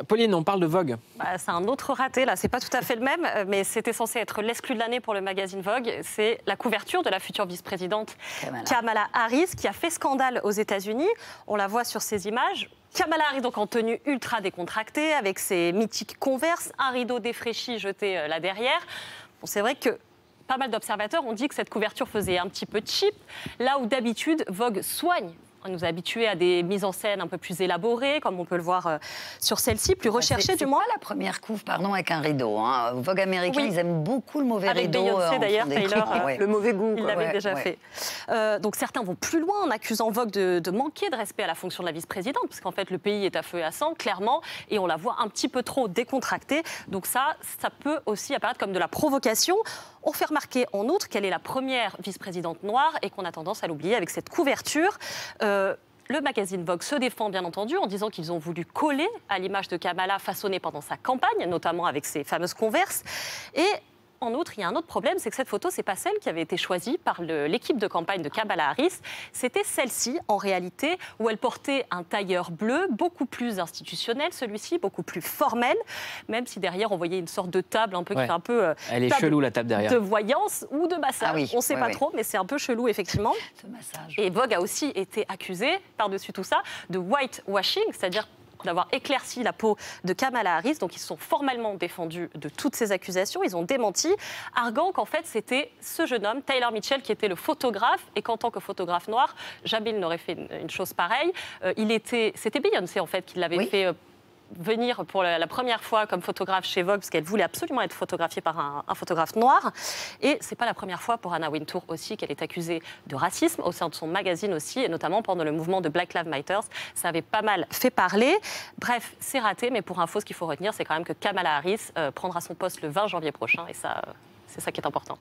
Pauline, on parle de Vogue. C'est un autre raté, là, c'est pas tout à fait le même, mais c'était censé être l'exclu de l'année pour le magazine Vogue. C'est la couverture de la future vice-présidente Kamala Harris, qui a fait scandale aux États-Unis. On la voit sur ces images. Kamala Harris, donc en tenue ultra décontractée, avec ses mythiques Converse, un rideau défraîchi jeté là derrière. Bon, c'est vrai que pas mal d'observateurs ont dit que cette couverture faisait un petit peu cheap, là où d'habitude Vogue soigne. On nous a habitués à des mises en scène un peu plus élaborées, comme on peut le voir sur celle-ci, plus recherchée du moins. C'est pas la première couve, pardon, avec un rideau. Hein. Vogue américain, ils aiment beaucoup le mauvais avec rideau. Beyoncé d'ailleurs, Taylor, le mauvais goût. Il l'avait déjà fait. Donc certains vont plus loin en accusant Vogue de manquer de respect à la fonction de la vice-présidente, parce qu'en fait le pays est à feu et à sang, clairement, et on la voit un petit peu trop décontractée. Donc ça peut aussi apparaître comme de la provocation. On fait remarquer en outre qu'elle est la première vice-présidente noire et qu'on a tendance à l'oublier avec cette couverture. Le magazine Vogue se défend bien entendu en disant qu'ils ont voulu coller à l'image de Kamala façonnée pendant sa campagne, notamment avec ses fameuses Converse. Et en outre, il y a un autre problème, c'est que cette photo, c'est pas celle qui avait été choisie par l'équipe de campagne de Kamala Harris. C'était celle-ci, en réalité, où elle portait un tailleur bleu, beaucoup plus institutionnel, celui-ci, beaucoup plus formel, même si derrière, on voyait une sorte de table un peu qui fait un peu... Elle est chelou, la table derrière. De voyance ou de massage. On ne sait pas trop, mais c'est un peu chelou, effectivement. Ce massage. Et Vogue a aussi été accusé, par-dessus tout ça, de whitewashing, c'est-à-dire d'avoir éclairci la peau de Kamala Harris. Donc, ils sont formellement défendus de toutes ces accusations. Ils ont démenti, arguant qu'en fait, c'était ce jeune homme, Taylor Mitchell, qui était le photographe et qu'en tant que photographe noir, jamais il n'aurait fait une chose pareille. C'était Beyoncé, en fait, qui l'avait fait venir pour la première fois comme photographe chez Vogue, parce qu'elle voulait absolument être photographiée par un photographe noir. Et c'est pas la première fois pour Anna Wintour aussi qu'elle est accusée de racisme au sein de son magazine aussi, et notamment pendant le mouvement de Black Lives Matter. Ça avait pas mal fait parler. Bref, c'est raté, mais pour info, ce qu'il faut retenir, c'est quand même que Kamala Harris prendra son poste le 20 janvier prochain, et ça, c'est ça qui est important.